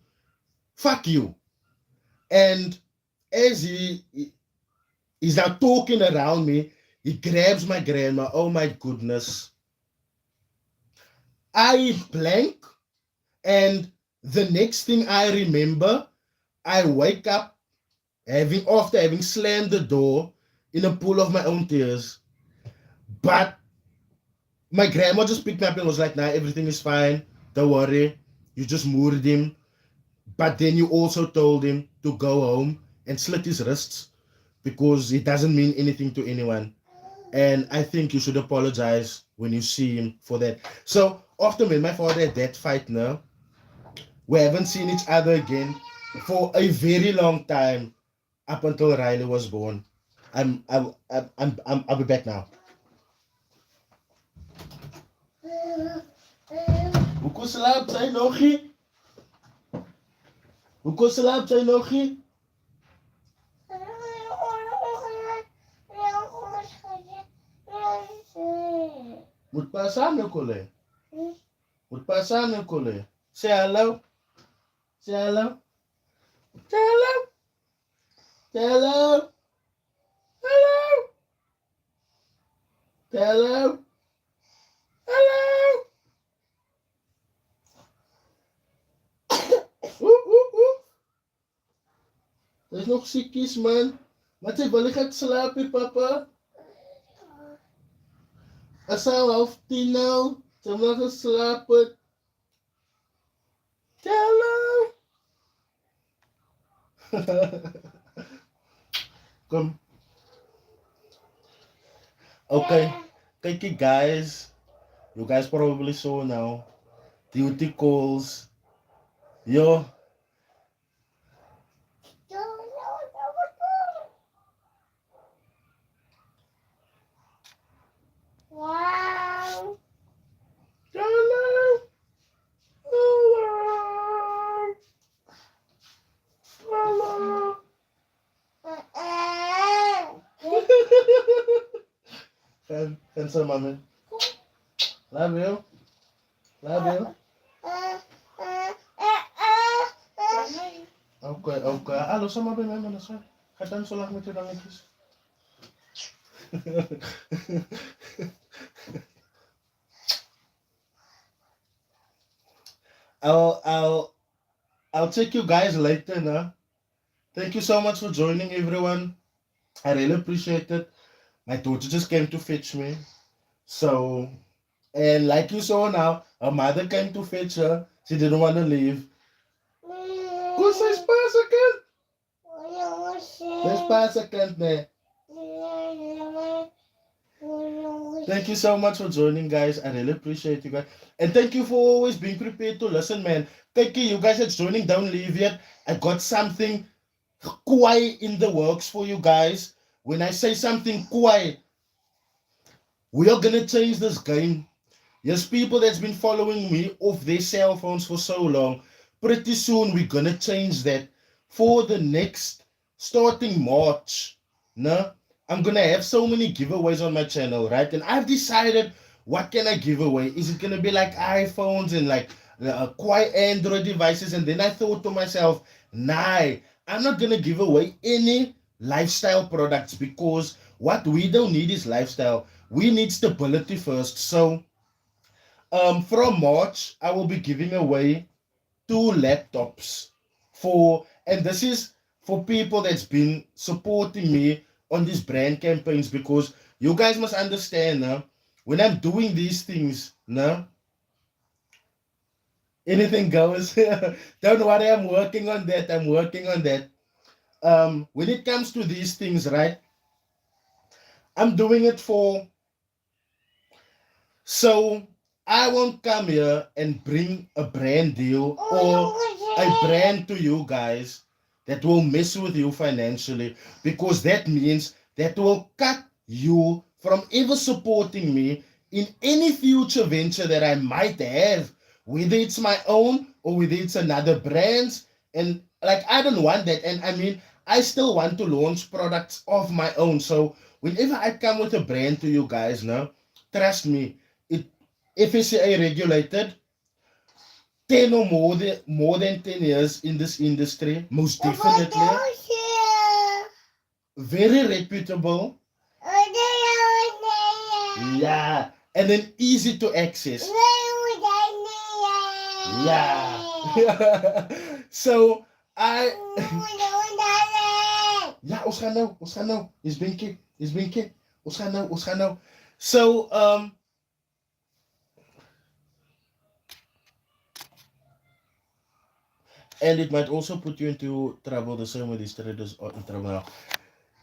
Fuck you. And as he's now talking around me, he grabs my grandma. Oh my goodness. I blank, and the next thing I remember, I wake up after having slammed the door in a pool of my own tears. But my grandma just picked me up and was like, nah, everything is fine. Don't worry. You just moored him. But then you also told him to go home and slit his wrists because it doesn't mean anything to anyone. And I think you should apologize when you see him for that. So after me and my father had that fight now, we haven't seen each other again for a very long time up until Riley was born. I'll be back now. Hoe kon slaap zijn nog? Hoe kon slaap zijn nog? Moet pas aan je collega. Moet pas aan je collega. Say hello. Say hello. Say hello. Say hello. Hello. Say hello. Hello. Oeh, oeh, oeh. Dat is nog ziekjes, man. Wat zeg, wil je gaat slapen, papa? Het is al 9:30 nou. Ze hebben nog geslapen. Hello. Kom. Okay. Kijk je guys. You guys probably saw now. Duty calls. Yo. Wow. Hello. Hello. Hello. Gaan zo, mami. Love you. Love you. Okay. Hallo, sama bij mij, man. Ga dan zo lang met je dangetjes. I'll check you guys later, nah. Thank you so much for joining, everyone. I really appreciate it. My daughter just came to fetch me. So, and like you saw now, her mother came to fetch her. She didn't want to leave. Kus is pa second. There's pa second there. Thank you so much for joining, guys. I really appreciate you guys. And thank you for always being prepared to listen, man. Thank you guys that's joining. Don't leave yet. I got something quiet in the works for you guys. When I say something quiet, we are gonna change this game. Yes, people that's been following me off their cell phones for so long, pretty soon we're gonna change that for the next starting March. No, I'm gonna have so many giveaways on my channel, right? And I've decided what can I give away. Is it gonna be like iPhones and like quiet Android devices? And then I thought to myself, nah, I'm not gonna give away any lifestyle products because what we don't need is lifestyle. We need stability first. So from March, I will be giving away 2 laptops and this is for people that's been supporting me on these brand campaigns because you guys must understand, when I'm doing these things, anything goes. Don't worry, I'm working on that. When it comes to these things, right? I'm doing it so I won't come here and bring a brand deal or a brand to you guys that will mess with you financially because that means that will cut you from ever supporting me in any future venture that I might have, whether it's my own or whether it's another brand's. And like, I don't want that. And I mean, I still want to launch products of my own. So whenever I come with a brand to you guys, trust me, it FSCA regulated, 10 or more than 10 years in this industry, most definitely. Very reputable. Yeah. And then easy to access. Yeah. So I ja, ons gaan nou. Is Binky. Ons gaan nou. So and it might also put you into trouble the same way these traders are in trouble now.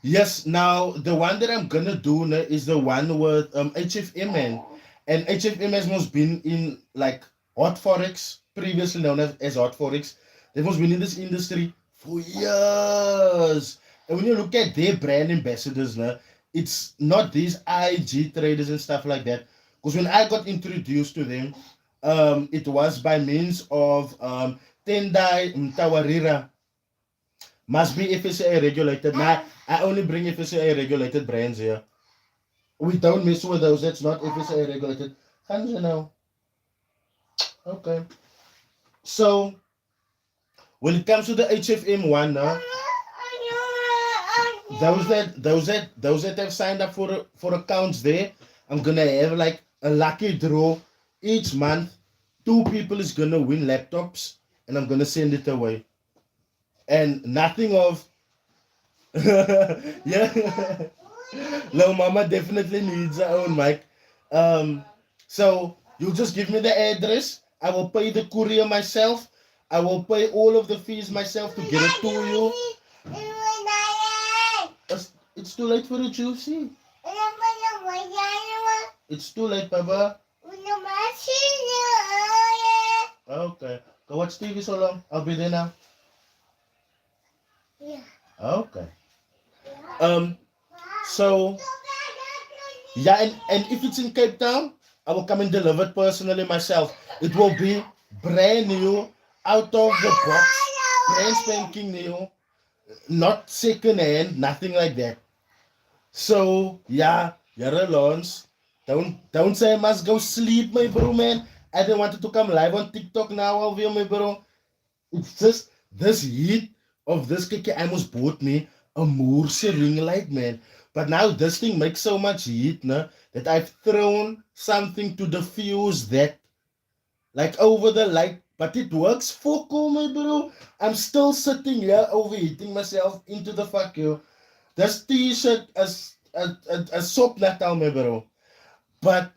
Yes, now the one that I'm gonna do now is the one with HFM, and HFM has most been in like hot forex, previously known as hot forex. They've most been in this industry for years. And when you look at their brand ambassadors now, it's not these IG traders and stuff like that. Because when I got introduced to them, it was by means of Tendai Mtawarira. Must be FSA regulated. Now, I only bring FSA regulated brands here. We don't mess with those. That's not FSA regulated. Gaan ze now? Okay. So, when it comes to the HFM one, those that have signed up for accounts there, I'm gonna have like a lucky draw each month. 2 people is gonna win laptops, and I'm gonna send it away. And nothing of yeah. Little mama definitely needs her own mic. So you just give me the address. I will pay the courier myself. I will pay all of the fees myself to get it to you. It's too late for a juicy. It's too late, Papa. Okay. Go watch TV so long. I'll be there now. Yeah. Okay. So yeah, and if it's in Cape Town, I will come and deliver it personally myself. It will be brand new, out of the box, brand spanking new, not second hand, nothing like that. So yeah, you're alone. Don't say I must go sleep, my bro, man. I didn't want to come live on TikTok now, alweer, my bro. It's just this heat of this kickie almost bought me a Moorse ring light, man. But now this thing makes so much heat, no, that I've thrown something to diffuse that, like over the light. But it works for cool, my bro. I'm still sitting here overheating myself into the fuck you. This t-shirt a soap natal, my bro. But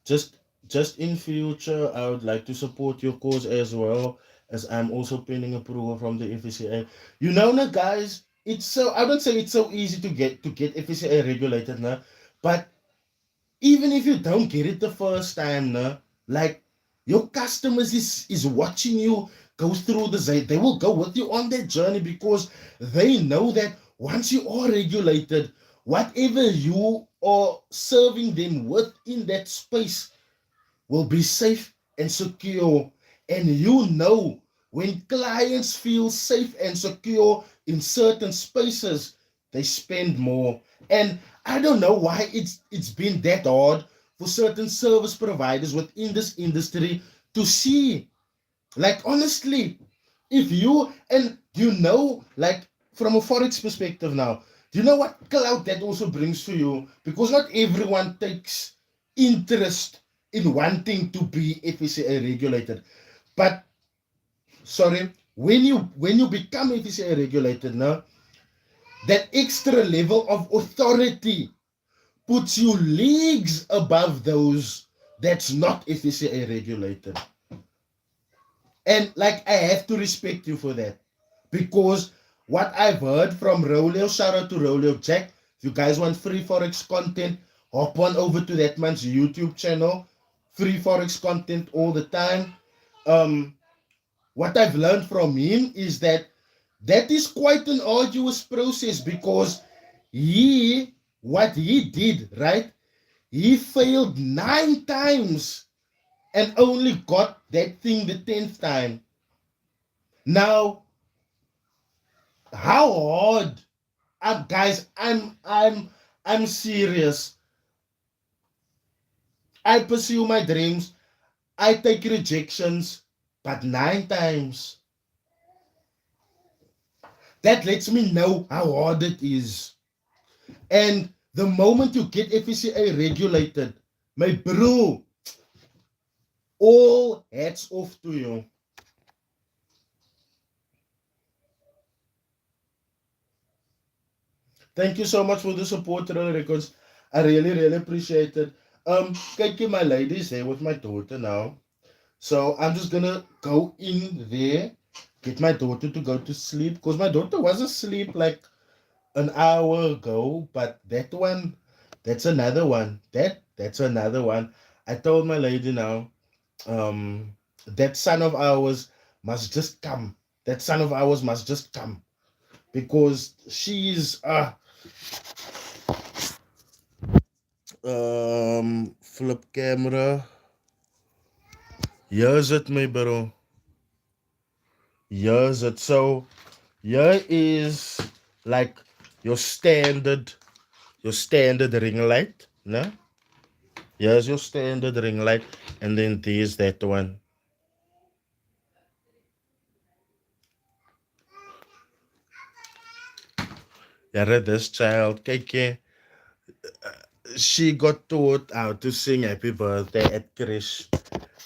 just just in future, I would like to support your cause as well, as I'm also pending approval from the FCA. You know now, guys, it's so, I don't say it's so easy to get FCA regulated now, but even if you don't get it the first time now, like your customers is watching you go through the they will go with you on that journey because they know that once you are regulated, whatever you are serving them with in that space will be safe and secure. And you know, when clients feel safe and secure in certain spaces, they spend more. And I don't know why it's been that hard for certain service providers within this industry to see. Like honestly, if you and you know, like from a forex perspective now, do you know what cloud that also brings to you? Because not everyone takes interest in wanting to be FCA regulated. But sorry, when you become FCA regulated now, that extra level of authority puts you leagues above those that's not FCA regulated. And like I have to respect you for that. Because what I've heard from Rolio, shout out to Rolio Jack. If you guys want free Forex content, hop on over to that man's YouTube channel. Free Forex content all the time. What I've learned from him is that is quite an arduous process because what he did, right? He failed 9 times and only got that thing the 10th time. Now, how hard? Guys, I'm serious. I pursue my dreams. I take rejections, but 9 times. That lets me know how hard it is. And the moment you get FCA regulated, my bro, all hats off to you. Thank you so much for the support, Real Records. I really, really appreciate it. Kijk, my ladies there with my daughter now. So I'm just gonna go in there get my daughter to go to sleep because my daughter was asleep like an hour ago, but that one, that's another one. That's another one. I told my lady now, that son of ours must just come. That son of ours must just come because she's flip camera. Here's it, my bro. Here's it. So here is like your standard ring light. No? Here's your standard ring light, and then there's that one. Yeah, this child, KK, she got taught how to sing happy birthday at Krish.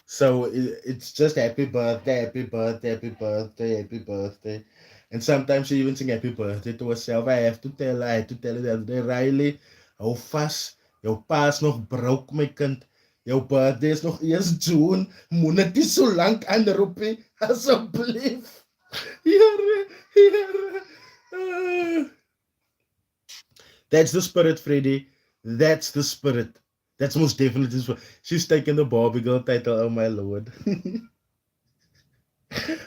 So it's just happy birthday, happy birthday, happy birthday, happy birthday. And sometimes she even sing happy birthday to herself. I had to tell her that day, Riley, hou vast. Jou pa is nog broke, my kind. Jou birthday is nog eers June. Moet dit nie so lank aanroep nie, asseblief. Here, here. That's the spirit, Freddy. That's the spirit. That's most definitely the spirit. She's taking the Barbie girl title. Oh my lord.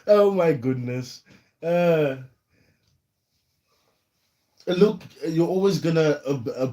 Oh my goodness. Uh, Look, you're always gonna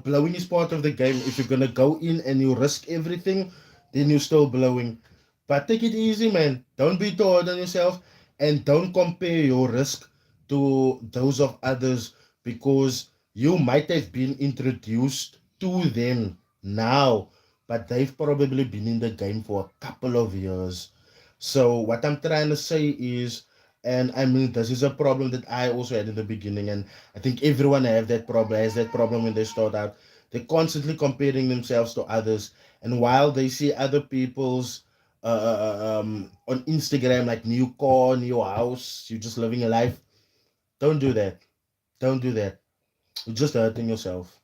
blowing is part of the game. If you're gonna go in and you risk everything, then you're still blowing. But take it easy, man. Don't be too hard on yourself, and don't compare your risk to those of others because you might have been introduced to them now, but they've probably been in the game for a couple of years. So what I'm trying to say is, and I mean, this is a problem that I also had in the beginning, and I think everyone has that problem when they start out. They're constantly comparing themselves to others, and while they see other people's on Instagram like new car, new house, you're just living a life. Don't do that. Don't do that. You're just hurting yourself.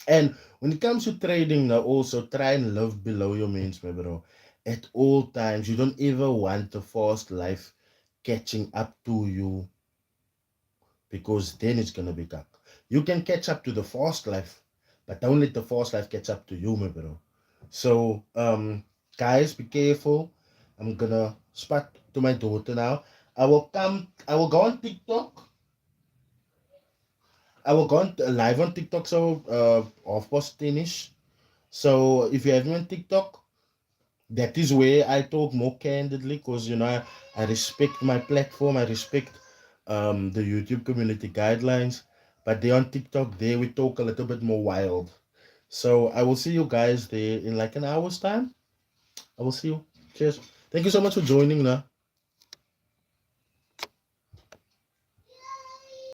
And when it comes to trading now, also try and live below your means, my bro. At all times, you don't ever want the fast life catching up to you because then it's gonna be tough. You can catch up to the fast life, but don't let the fast life catch up to you, my bro. So, guys, be careful. I'm gonna spot to my daughter now. I will go on TikTok. I will go on live on TikTok. So, half past 10ish. So, if you have me on TikTok, that is where I talk more candidly because I respect my platform. I respect the YouTube community guidelines. But there on TikTok, there we talk a little bit more wild. So I will see you guys there in like an hour's time. I will see you. Cheers. Thank you so much for joining now.